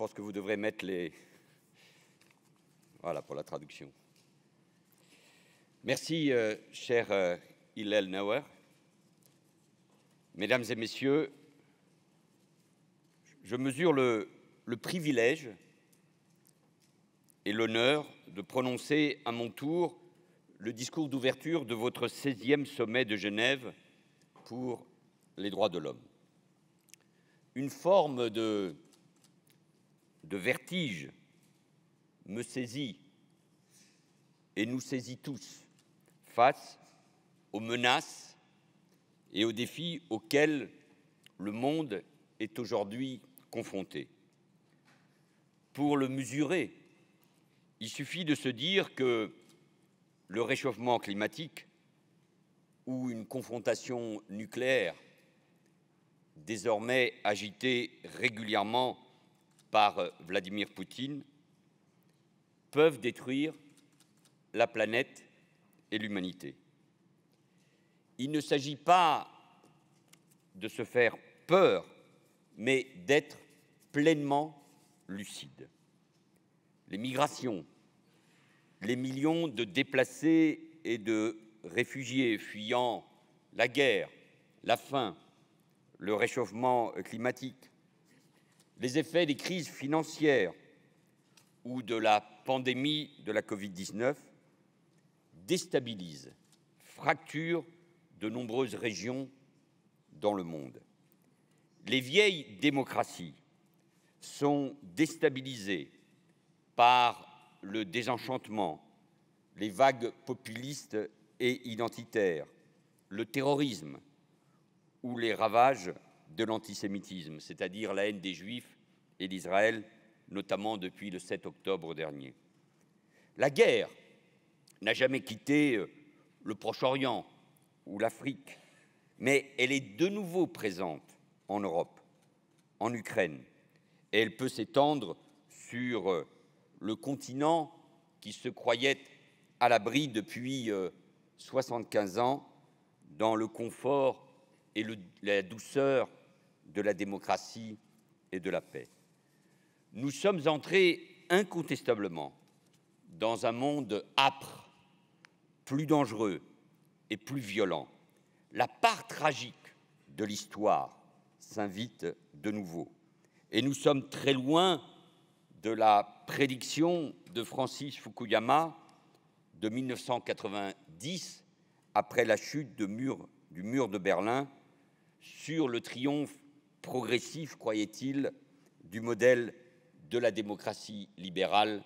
pense que vous devrez mettre les... Voilà, pour la traduction. Merci, cher Hillel Neuer. Mesdames et messieurs, je mesure le privilège et l'honneur de prononcer à mon tour le discours d'ouverture de votre 16e sommet de Genève pour les droits de l'homme. Une forme de vertige me saisit et nous saisit tous face aux menaces et aux défis auxquels le monde est aujourd'hui confronté. Pour le mesurer, il suffit de se dire que le réchauffement climatique ou une confrontation nucléaire, désormais agitée régulièrement par Vladimir Poutine, peuvent détruire la planète et l'humanité. Il ne s'agit pas de se faire peur, mais d'être pleinement lucide. Les migrations, les millions de déplacés et de réfugiés fuyant la guerre, la faim, le réchauffement climatique, les effets des crises financières ou de la pandémie de la Covid-19 déstabilisent, fracturent de nombreuses régions dans le monde. Les vieilles démocraties sont déstabilisées par le désenchantement, les vagues populistes et identitaires, le terrorisme ou les ravages de l'antisémitisme, c'est-à-dire la haine des Juifs et d'Israël, notamment depuis le 7 octobre dernier. La guerre n'a jamais quitté le Proche-Orient ou l'Afrique, mais elle est de nouveau présente en Europe, en Ukraine, et elle peut s'étendre sur le continent qui se croyait à l'abri depuis 75 ans dans le confort et la douceur de la démocratie et de la paix. Nous sommes entrés incontestablement dans un monde âpre, plus dangereux et plus violent. La part tragique de l'histoire s'invite de nouveau. Et nous sommes très loin de la prédiction de Francis Fukuyama de 1990, après la chute du mur de Berlin, sur le triomphe progressif, croyait-il, du modèle de la démocratie libérale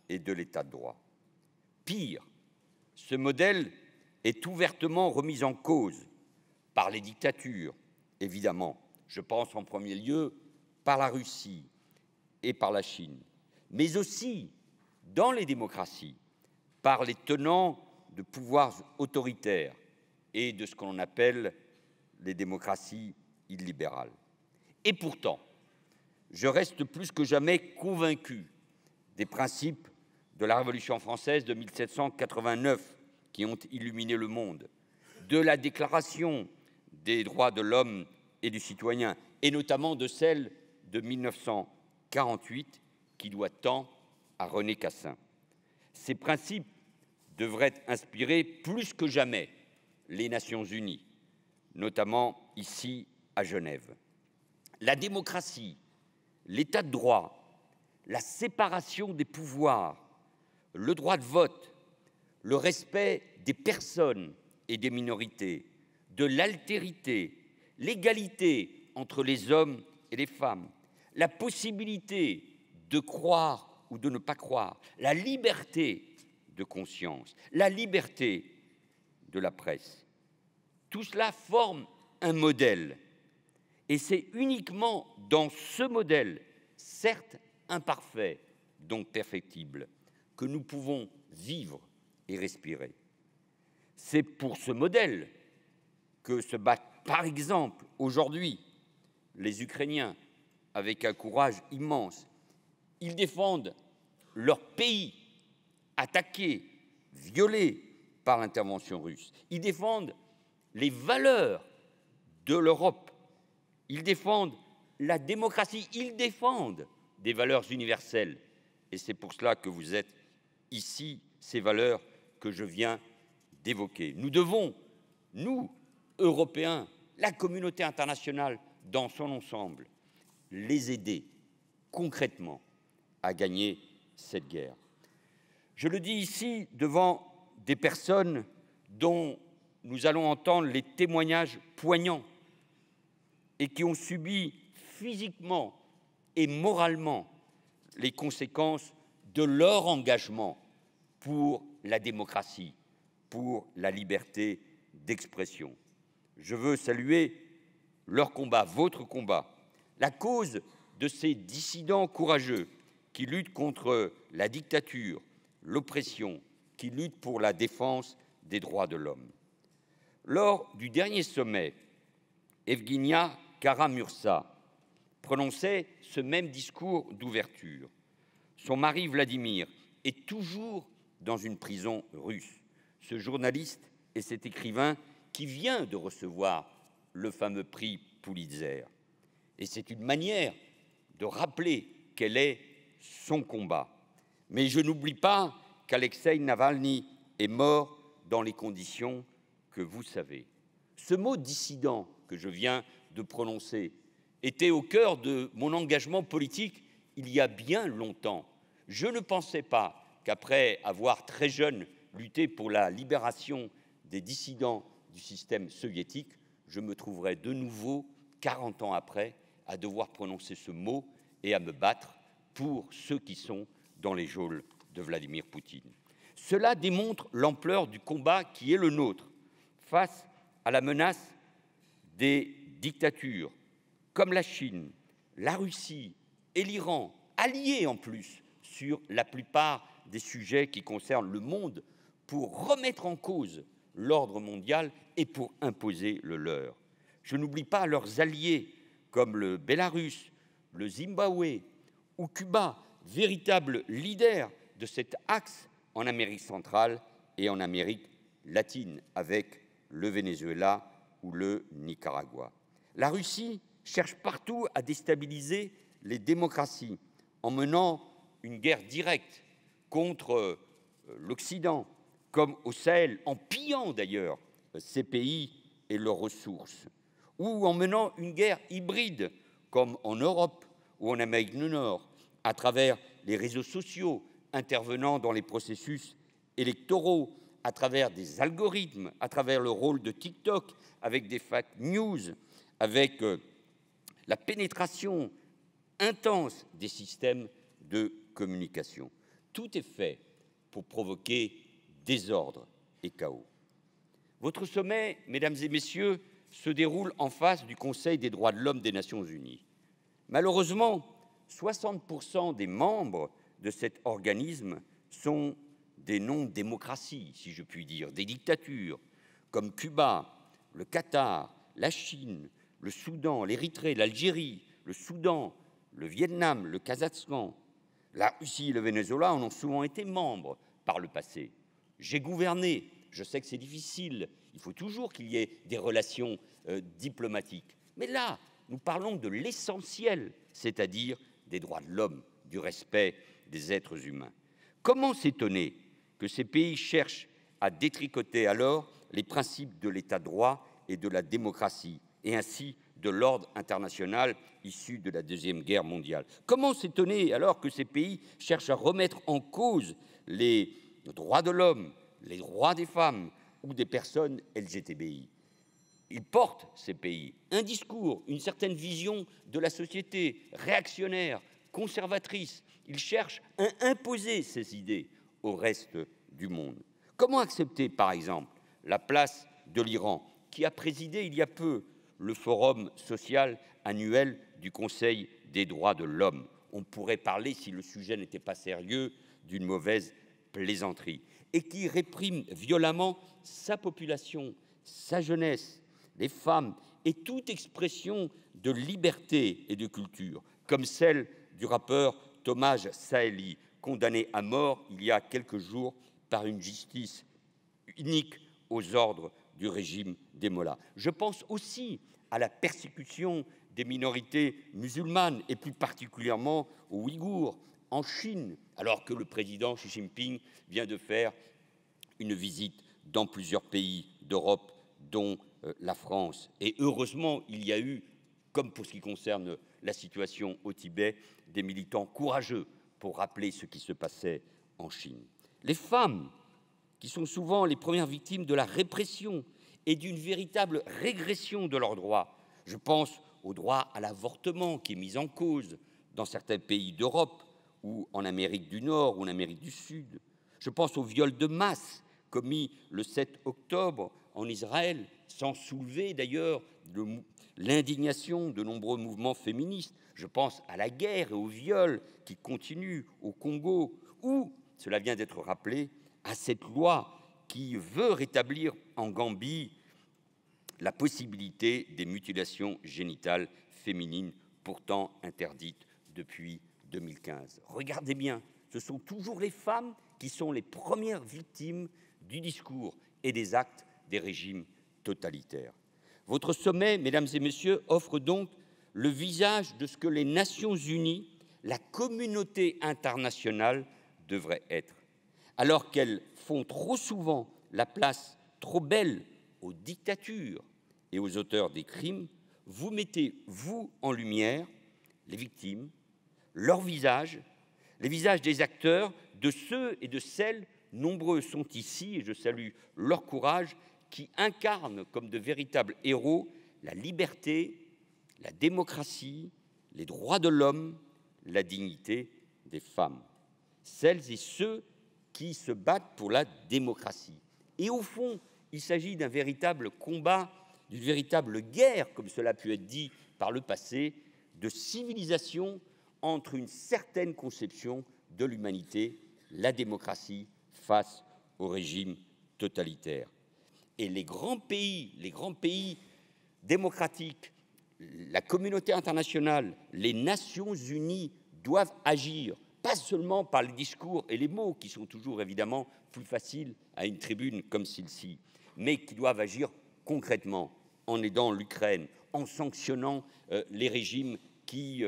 et de l'état de droit. Pire, ce modèle est ouvertement remis en cause par les dictatures, évidemment. Je pense en premier lieu par la Russie et par la Chine, mais aussi dans les démocraties, par les tenants de pouvoirs autoritaires et de ce qu'on appelle les démocraties illibérales. Et pourtant, je reste plus que jamais convaincu des principes de la Révolution française de 1789 qui ont illuminé le monde, de la Déclaration des droits de l'homme et du citoyen, et notamment de celle de 1948 qui doit tant à René Cassin. Ces principes devraient inspirer plus que jamais les Nations unies, notamment ici à Genève. La démocratie, l'état de droit, la séparation des pouvoirs, le droit de vote, le respect des personnes et des minorités, de l'altérité, l'égalité entre les hommes et les femmes, la possibilité de croire ou de ne pas croire, la liberté de conscience, la liberté de la presse. Tout cela forme un modèle. Et c'est uniquement dans ce modèle, certes imparfait, donc perfectible, que nous pouvons vivre et respirer. C'est pour ce modèle que se battent, par exemple, aujourd'hui, les Ukrainiens avec un courage immense. Ils défendent leur pays attaqué, violé par l'intervention russe. Ils défendent les valeurs de l'Europe. Ils défendent la démocratie. Ils défendent des valeurs universelles. Et c'est pour cela que vous êtes ici, ces valeurs que je viens d'évoquer. Nous devons, nous, Européens, la communauté internationale dans son ensemble, les aider concrètement à gagner cette guerre. Je le dis ici devant des personnes dont nous allons entendre les témoignages poignants et qui ont subi physiquement et moralement les conséquences de leur engagement pour la démocratie, pour la liberté d'expression. Je veux saluer leur combat, votre combat, la cause de ces dissidents courageux qui luttent contre la dictature, l'oppression, qui luttent pour la défense des droits de l'homme. Lors du dernier sommet, Evguenia Kara-Murza prononçait ce même discours d'ouverture. Son mari Vladimir est toujours dans une prison russe. Ce journaliste et cet écrivain qui vient de recevoir le fameux prix Pulitzer. Et c'est une manière de rappeler quel est son combat. Mais je n'oublie pas qu'Alexeï Navalny est mort dans les conditions que vous savez. Ce mot dissident que je viens de prononcer était au cœur de mon engagement politique il y a bien longtemps. Je ne pensais pas qu'après avoir très jeune lutté pour la libération des dissidents du système soviétique, je me trouverais de nouveau, 40 ans après, à devoir prononcer ce mot et à me battre pour ceux qui sont dans les geôles de Vladimir Poutine. Cela démontre l'ampleur du combat qui est le nôtre face à la menace des dictatures comme la Chine, la Russie et l'Iran, alliés en plus sur la plupart des sujets qui concernent le monde pour remettre en cause l'ordre mondial et pour imposer le leur. Je n'oublie pas leurs alliés comme le Bélarus, le Zimbabwe ou Cuba, véritables leaders de cet axe en Amérique centrale et en Amérique latine, avec le Venezuela ou le Nicaragua. La Russie cherche partout à déstabiliser les démocraties en menant une guerre directe contre l'Occident, comme au Sahel, en pillant d'ailleurs ces pays et leurs ressources, ou en menant une guerre hybride, comme en Europe ou en Amérique du Nord, à travers les réseaux sociaux, intervenant dans les processus électoraux, à travers des algorithmes, à travers le rôle de TikTok, avec des fake news, avec la pénétration intense des systèmes de communication. Tout est fait pour provoquer désordre et chaos. Votre sommet, mesdames et messieurs, se déroule en face du Conseil des droits de l'homme des Nations unies. Malheureusement, 60% des membres de cet organisme sont des non-démocraties, si je puis dire, des dictatures, comme Cuba, le Qatar, la Chine, le Soudan, l'Érythrée, l'Algérie, le Soudan, le Vietnam, le Kazakhstan. La Russie et le Venezuela en ont souvent été membres par le passé. J'ai gouverné, je sais que c'est difficile, il faut toujours qu'il y ait des relations diplomatiques. Mais là, nous parlons de l'essentiel, c'est-à-dire des droits de l'homme, du respect des êtres humains. Comment s'étonner que ces pays cherchent à détricoter alors les principes de l'état de droit et de la démocratie, et ainsi de l'ordre international issu de la Deuxième Guerre mondiale? Comment s'étonner alors que ces pays cherchent à remettre en cause les droits de l'homme, les droits des femmes ou des personnes LGTBI? Ils portent, ces pays, un discours, une certaine vision de la société réactionnaire, conservatrice. Ils cherchent à imposer ces idées au reste du monde. Comment accepter, par exemple, la place de l'Iran, qui a présidé il y a peu le forum social annuel du Conseil des droits de l'homme? On pourrait parler, si le sujet n'était pas sérieux, d'une mauvaise plaisanterie, et qui réprime violemment sa population, sa jeunesse, les femmes et toute expression de liberté et de culture, comme celle du rappeur Tomaj Saheli, condamné à mort il y a quelques jours par une justice unique aux ordres du régime des mollahs. Je pense aussi à la persécution des minorités musulmanes, et plus particulièrement aux Ouïghours, en Chine, alors que le président Xi Jinping vient de faire une visite dans plusieurs pays d'Europe, dont la France. Et heureusement, il y a eu, comme pour ce qui concerne la situation au Tibet, des militants courageux pour rappeler ce qui se passait en Chine. Les femmes, qui sont souvent les premières victimes de la répression et d'une véritable régression de leurs droits. Je pense au droit à l'avortement qui est mis en cause dans certains pays d'Europe ou en Amérique du Nord ou en Amérique du Sud. Je pense au viol de masse commis le 7 octobre en Israël, sans soulever d'ailleurs l'indignation de nombreux mouvements féministes. Je pense à la guerre et au viol qui continue au Congo, ou, cela vient d'être rappelé, à cette loi qui veut rétablir en Gambie la possibilité des mutilations génitales féminines, pourtant interdites depuis 2015. Regardez bien, ce sont toujours les femmes qui sont les premières victimes du discours et des actes des régimes totalitaires. Votre sommet, mesdames et messieurs, offre donc le visage de ce que les Nations unies, la communauté internationale, devraient être. Alors qu'elles font trop souvent la place trop belle aux dictatures et aux auteurs des crimes, vous mettez, vous, en lumière les victimes, leurs visages, les visages des acteurs, de ceux et de celles, nombreux sont ici, et je salue leur courage, qui incarnent comme de véritables héros la liberté, la démocratie, les droits de l'homme, la dignité des femmes. Celles et ceux qui se battent pour la démocratie. Et au fond, il s'agit d'un véritable combat, d'une véritable guerre, comme cela a pu être dit par le passé, de civilisation entre une certaine conception de l'humanité, la démocratie, face au régime totalitaire. Et les grands pays démocratiques, la communauté internationale, les Nations unies doivent agir, pas seulement par les discours et les mots, qui sont toujours évidemment plus faciles à une tribune comme celle-ci, mais qui doivent agir concrètement, en aidant l'Ukraine, en sanctionnant les régimes qui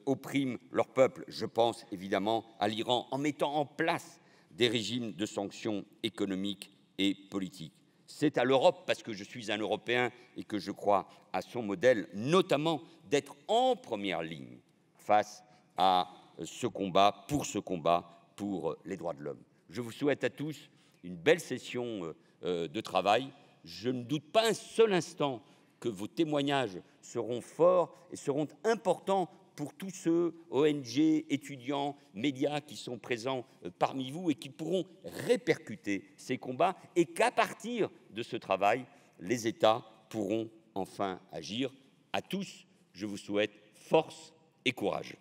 oppriment leur peuple. Je pense évidemment à l'Iran, en mettant en place des régimes de sanctions économiques et politiques. C'est à l'Europe, parce que je suis un Européen et que je crois à son modèle, notamment d'être en première ligne face à ce combat pour les droits de l'homme. Je vous souhaite à tous une belle session de travail. Je ne doute pas un seul instant que vos témoignages seront forts et seront importants pour tous ceux, ONG, étudiants, médias qui sont présents parmi vous et qui pourront répercuter ces combats, et qu'à partir de ce travail, les États pourront enfin agir. À tous, je vous souhaite force et courage.